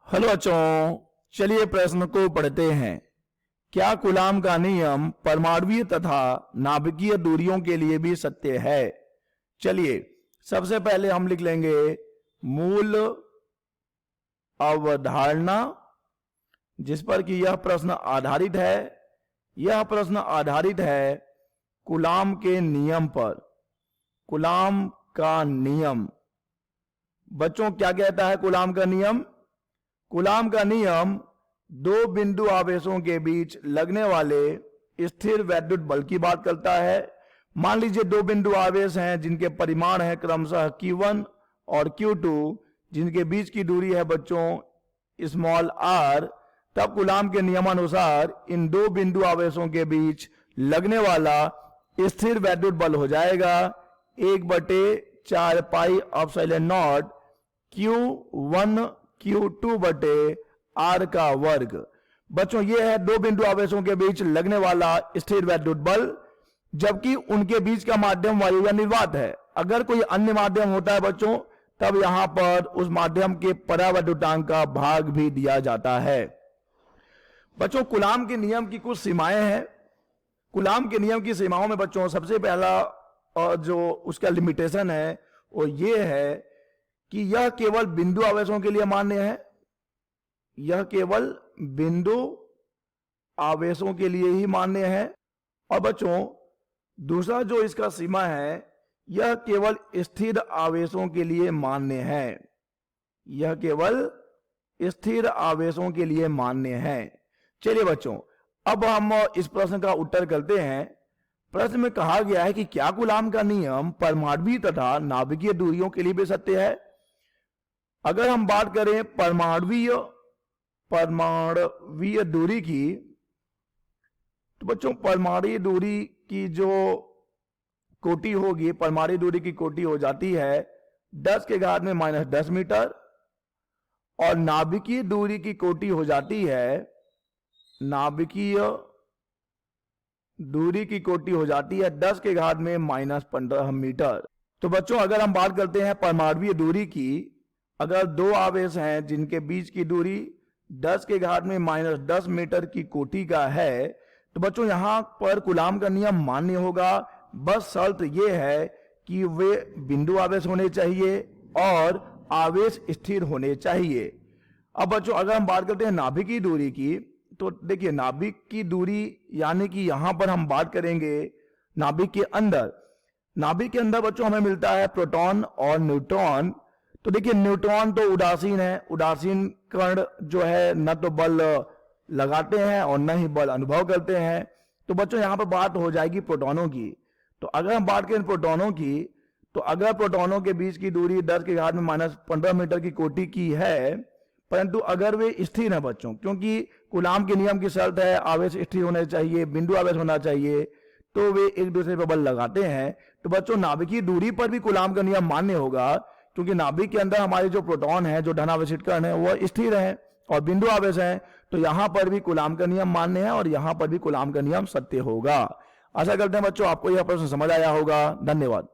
Hello बच्चों, चलिए प्रश्न को पढ़ते हैं। क्या कूलाम का नियम परमाणुीय तथा नाभिकीय दूरियों के लिए भी सत्य है? चलिए सबसे पहले हम लिख लेंगे मूल अवधारणा, जिस पर कि यह प्रश्न आधारित है। यह प्रश्न आधारित है कूलाम के नियम पर। कूलाम का नियम बच्चों क्या कहता है? कूलाम का नियम, कूलाम का नियम दो बिंदु आवेशों के बीच लगने वाले स्थिर वैद्युत बल की बात करता है। मान लीजिए दो बिंदु आवेश हैं जिनके परिमाण है क्रमशः Q1 और Q2, जिनके बीच की दूरी है बच्चों स्मॉल r। तब कूलाम के नियमानुसार इन दो बिंदु आवेशों के बीच लगने वाला स्थिर वैद्युत बल हो जाएगा 1/4 pi epsilon not Q1 Q2 बटे R का वर्ग। बच्चों ये है दो बिंदु आवेशों के बीच लगने वाला स्थिर वैद्युत बल, जबकि उनके बीच का माध्यम वायु या निर्वात है। अगर कोई अन्य माध्यम होता है बच्चों, तब यहां पर उस माध्यम के परावैद्युतांक का भाग भी दिया जाता है। बच्चों कूलाम के नियम की कुछ सीमाएं हैं। कूलाम के नियम की सीमाओं में बच्चों सबसे पहला जो उसका लिमिटेशन है वो ये है कि यह केवल बिंदु आवेशों के लिए मान्य है। यह केवल बिंदु आवेशों के लिए ही मान्य है। और बच्चों दूसरा जो इसका सीमा है, यह केवल स्थिर आवेशों के लिए मान्य है। यह केवल स्थिर आवेशों के लिए मान्य है। चलिए बच्चों अब हम इस प्रश्न का उत्तर करते हैं। प्रश्न में कहा गया है कि क्या कूलाम का नियम परमाणुीय तथा नाभिकीय दूरियों के लिए भी सत्य है? अगर हम बात करें परमाणुीय दूरी की, तो बच्चों परमाणुीय दूरी की जो कोटि होगी, परमाणुीय दूरी की कोटि हो जाती है 10⁻⁻10 मीटर, और नाभिकीय दूरी की कोटि हो जाती है, नाभिकीय दूरी की कोटि हो जाती है 10⁻⁻15 मीटर। तो बच्चों अगर हम बात करते हैं परमाणुीय दूरी की, अगर दो आवेश हैं जिनके बीच की दूरी 10⁻⁻10 मीटर की कोटि का है, तो बच्चों यहां पर कूलाम का नियम मान्य होगा। बस शर्त यह है कि वे बिंदु आवेश होने चाहिए और आवेश स्थिर होने चाहिए। अब बच्चों अगर हम बात करते हैं नाभिकीय दूरी की, तो देखिए नाभिक की दूरी यानी कि यहां पर हम बात करेंगे नाभिक के अंदर। नाभिक के अंदर बच्चों हमें मिलता है प्रोटॉन और न्यूट्रॉन। तो देखिए न्यूट्रॉन तो उदासीन है। उदासीन कण जो है न तो बल लगाते हैं और न ही बल अनुभव करते हैं। तो बच्चों यहां पर बात हो जाएगी प्रोटॉनों की। तो अगर हम बात करें प्रोटॉनों की, तो अगर प्रोटॉनों के बीच की दूरी 10⁻⁻15 मीटर की कोटि की है, परंतु अगर वे स्थिर हैं बच्चों, क्योंकि कूलाम के नियम की शर्त है आवेश स्थिर होने चाहिए, बिंदु आवेश होना चाहिए, तो वे एक दूसरे पर बल लगाते हैं। तो बच्चों नाभिकीय दूरी पर भी कूलाम का नियम मान्य होगा, क्योंकि नाभिक के अंदर हमारे जो प्रोटॉन है, जो धनावेशित कण है, वह स्थिर है और बिंदु आवेश है। तो यहां पर भी कूलाम का नियम मान्य है और यहां पर भी कूलाम का नियम सत्य होगा। आशा करते हैं बच्चों आपको यह प्रश्न समझ आया होगा। धन्यवाद।